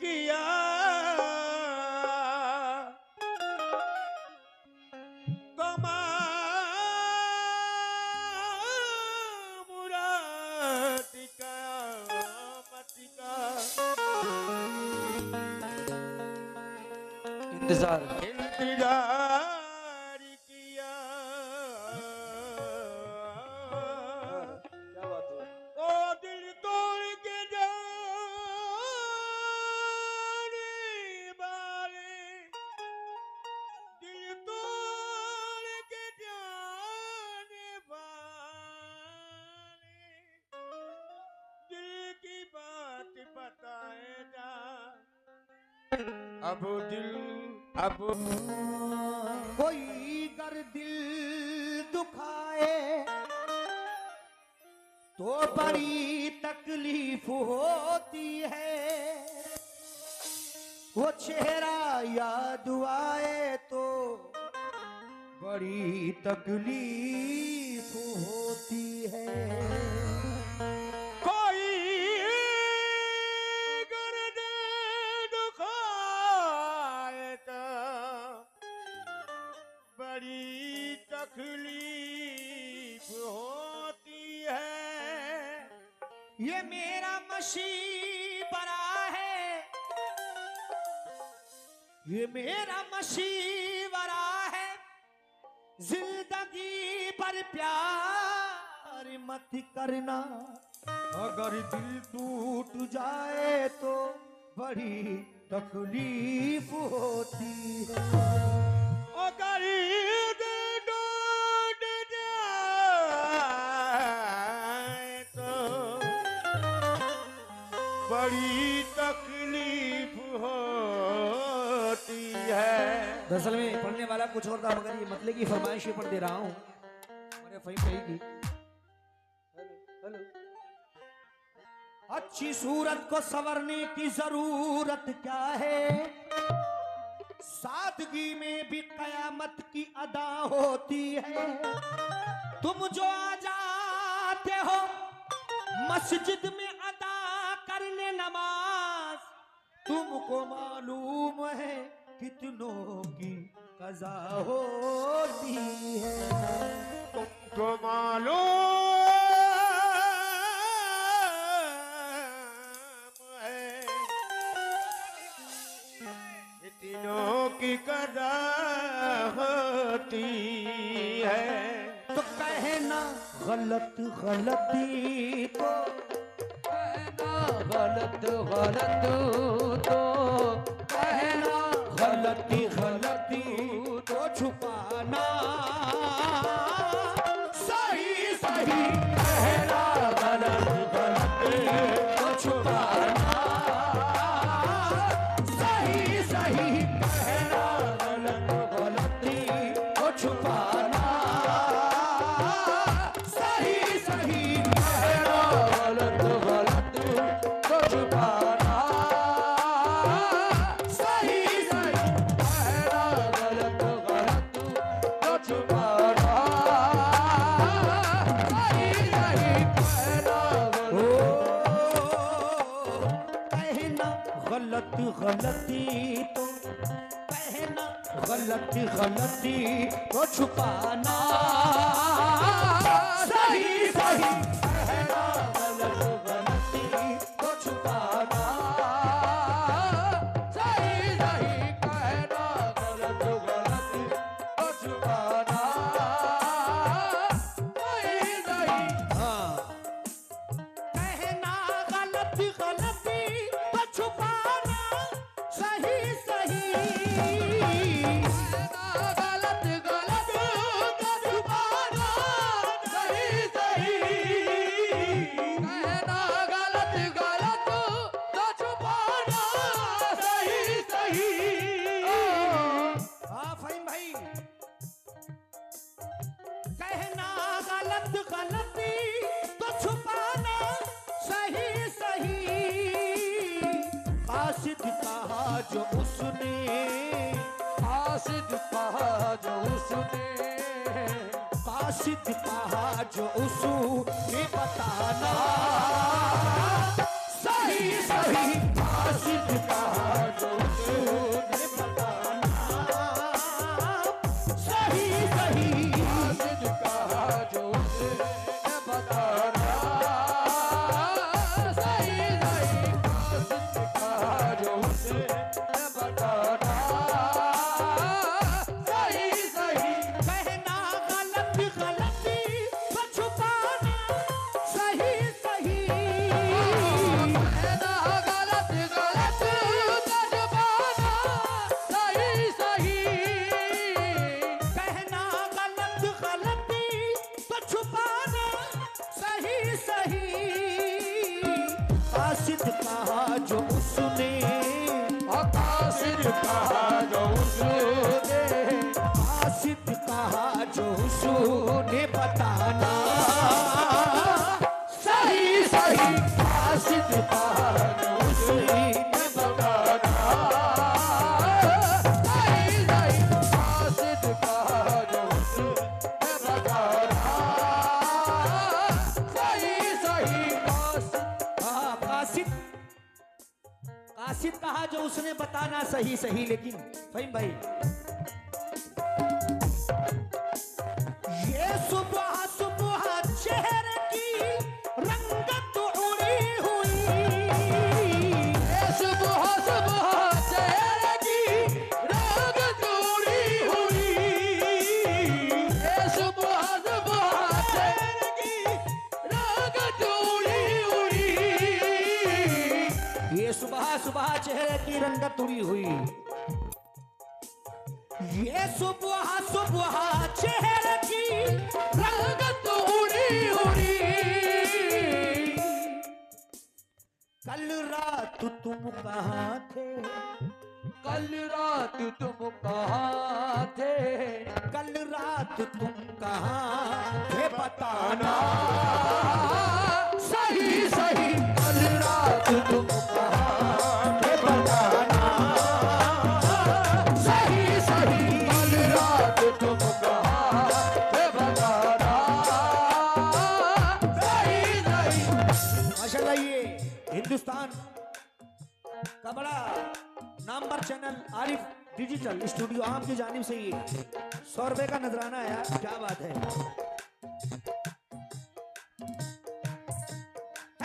किया कमा मुरादिका मतिका इंतजार किया। क्या बात है? ओ दिल तोड़ के जाने वाले, दिल तोड़ के जाने वाले, दिल की बात बताए जा। अब दिल अब कोई कर दिल दुखाए तो बड़ी तकलीफ होती है, वो चेहरा याद आए तो बड़ी तकलीफ होती है। कोई गर्द दुखाए तो बड़ी तकलीफ होती है। ये मेरा मशीबरा है, ये मेरा मशीबरा है, जिंदगी पर प्यार मत करना, अगर दिल टूट जाए तो बड़ी तकलीफ होती है। अगर दिल टूट जाए तो बड़ी तकलीफ होती है। दरअसल में पढ़ने वाला कुछ और था, मगर ये मतलब की फरमाइश पर दे रहा हूँ। हमारे फहीम कहेगी अच्छी सूरत को संवरने की जरूरत क्या है, सादगी में भी कयामत की अदा होती है। तुम जो आ जाते हो मस्जिद में अदा करने नमाज, तुमको मालूम है कितनों की कज़ा होती है। तुमको मालूम है कितनों की कज़ा होती है। तो कहना गलत गलती को, कहना गलत गलत तो, कहना गलती गलती तो छुपाना सही सही, कहना गलत गलती तो छुपाना सही सही, कहना गलत गलती तो छुपाना सही सही, कहना गलत गलत तो छुपाना सही सही, कहना गलत गलत तो छुपाना सही सही, कहना गलत गलती तो, कहना गलत गलती तो छुपाना सही सही, कहना गलत गलती तो छुपाना सही सही, कहना गलत गलती तो छुपाना सही सही। हाँ, कहना गलत गलती तो छुपाना सही सही, कहना गलत गलत तो छुपाना सही सही, कहना गलत गलत तो छुपाना सही सही। हाँ फहीम भाई, कहना गलत गलती तो छुपाना सही सही, कासिद कहा जो उसने, कासिद कहा जो उसने, कासिद कहा जो उसने बताना सही सही, कासिद कासिद कहा जो उसने, कासिद कहा जो उसने, कासिद कहा जो उसने बताना सही सही, कासिद कहा जो उसने बताना सही सही, कासिद कहा जो उसने बताना सही सही, कासिद कासिद कहा जो उसने बताना सही सही। लेकिन फहीम भाई, ये सुबह सुबह चेहरे की रंगत उड़ी हुई, ये सुबह सुबह चेहरे की रंगत उड़ी हुई, ये सुबह सुबह चेहरे की रंगत उड़ी हुई, ये सुबह सुबह चेहरे की रंगत उड़ी हुई, ये सुबह सुबह चेहरे की रंगत उड़ी उड़ी, कल रात तुम कहाँ थे, कल रात तुम कहाँ थे, कल रात तुम कहाँ थे बताना सही सही, कल रात तुम कहाँ थे बताना सही सही, कल रात तुम कहाँ थे बताना सही सही। माशाल्लाह, ये हिंदुस्तान का बड़ा Namvar channel Arif digital studio आम की जानिब से ये 100 रुपए का नजराना है यार, क्या बात है।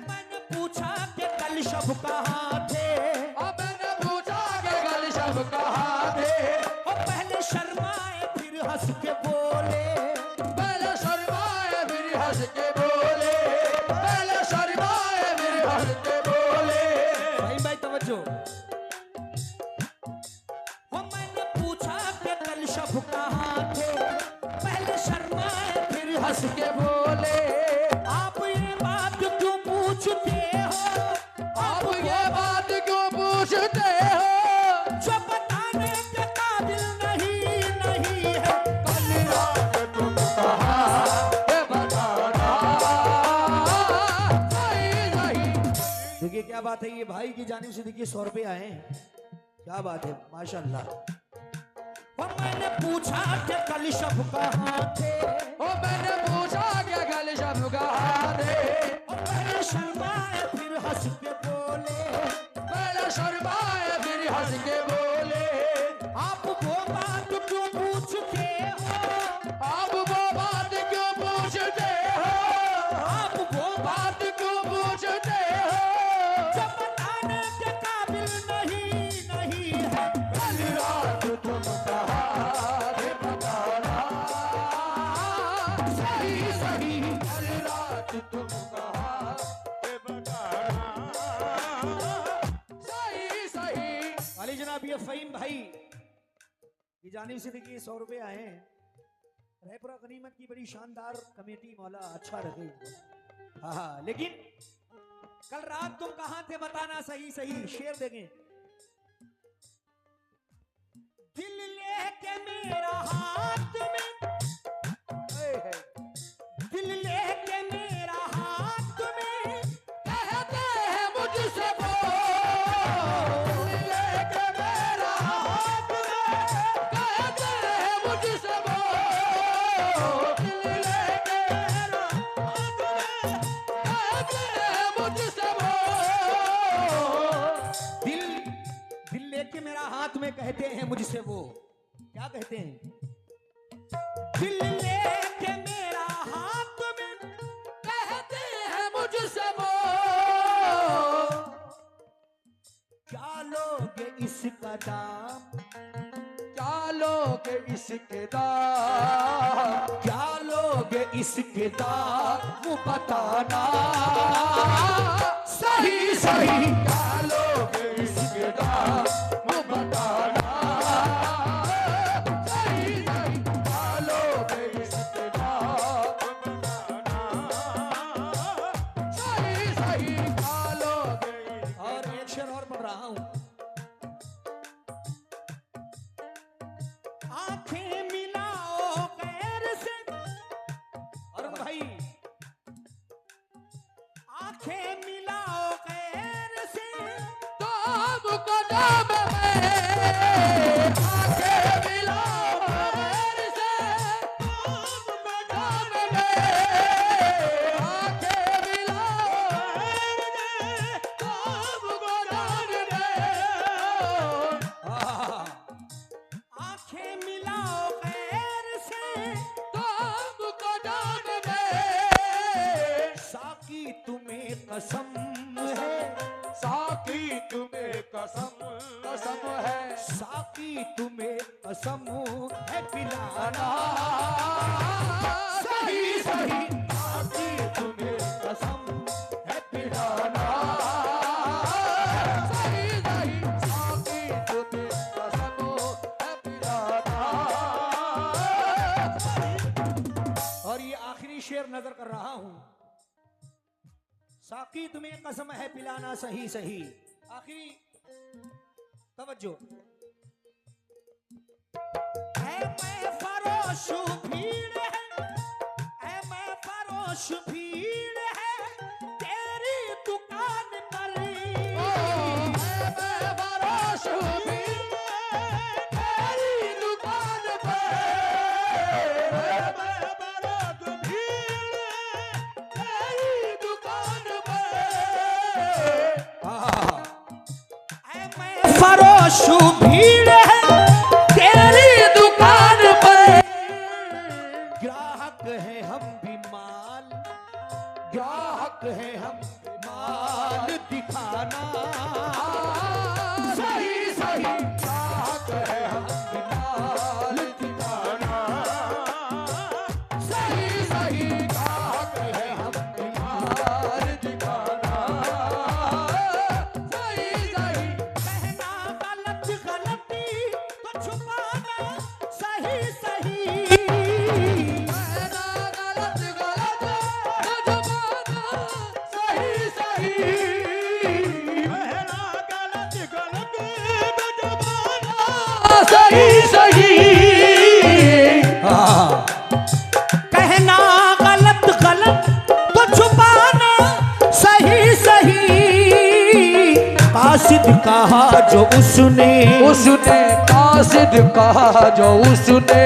मैंने पूछा कि कल शब कहाँ थे, मैंने पूछा कि कल शब कहाँ थे, और पहले शर्माए फिर हंस के बोले, पहले शर्माए फिर हंस के बोले, पहले शर्माए फिर हंस के बोले। भाई भाई तवज्जो, मैंने पूछा कि कल शब कहाँ थे, पहले शर्माए फिर हंस के बोले, आप ये बात क्यों पूछते हो, आप ये बात क्यों पूछते हो, जो बताने के काबिल नहीं नहीं है, कल रात तुम कहाँ थे बताना सही सही। देखिए क्या बात है, ये भाई की जानिब से देखिए 100 रुपए आए हैं, क्या बात है माशाल्लाह। मैंने पूछा कि कल शब कहाँ थे, मैंने पूछा कि कल शब कहाँ थे, पहले शर्माए फिर हंस के बोले, पहले शर्माए फिर हंस के बोले, आप वो बात क्यों पूछते हो, आप वो बात क्यों पूछते हो, आप वो बात क्यों पूछते हो, जो बताने के काबिल नहीं नहीं है, कल रात तुम कहाँ थे बताना सही सही, कल रात तुम कहाँ थे बताना सही सही। वाली जनाब, ये फहीम भाई की जानिब से देखिए 100 रुपए आए हैं। रायपुरा गनीमत की बड़ी शानदार कमेटी, मौला अच्छा रखे। हाँ, लेकिन कल रात तुम कहाँ थे बताना सही सही। शेर देंगे, दिल लेके मेरा हाथ में, दिल लेके मेरा हाथ में कहते हैं मुझसे वो, दिल लेके मेरा हाथ में कहते हैं मुझसे वो, दिल लेके मेरा हाथ में कहते हैं मुझसे वो, दिल लेके मेरा हाथ में कहते हैं मुझसे वो, क्या कहते हैं, दिल लेके मेरा हाथ में कहते हैं मुझसे वो, क्या लोगे इसका दाम, क्या लोगे इसके दाम, क्या लोगे इसके दाम वो बताना सही सही, क्या लोगे इसके दाम वो बताना सही सही, क्या लोगे इसके दाम आंखें मिलाओ गैर से तो हमको नाम में आंखें मिलाओ गैर से हमको नाम में आंखें मिलाओ तो हमको नाम में आंखें मिलाओ गैर से तो हमको नाम में साकी तुम्हें कसम है साकी तुम्हें कसम कसम है साकी तुम्हें कसम है पिलाना सही सही साकी तुम्हें कसम है पिलाना सही सही साकी तुम्हें कसम है पिलाना। और ये आखिरी शेर नजर कर रहा हूं साकी तुम्हें कसम है पिलाना सही सही आखिरी तवज्जो ऐ मैं फरोश भीड़ है ऐ मैं फरोश भीड़ है तेरी दुकान पर मैं बरोश भी तेरी दुकान पे मैं बरोश भी तेरी दुकान पे ऐ मैं फरोश भीड़ है तेरी दुकान पर ग्राहक है हम भी माल ग्राहक है हम माल दिखाना सही सही ग्राहक है हम माल दिखाना सही सही ग्राहक है हम माल दिखाना सही सही कहना गलत गलती तो छुपाना सही सही कहना गलत गलत तो जुबाना सही सही कहना गलत गलत तो जुबाना सही सही कहना गलत गलत तो छुपाना सही सही कासिद कहा जो उसने उसने कासिद कहा जो उसने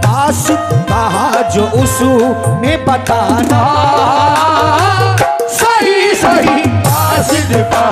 कासिद कहा जो उसने बताना सही सही कासिद कहा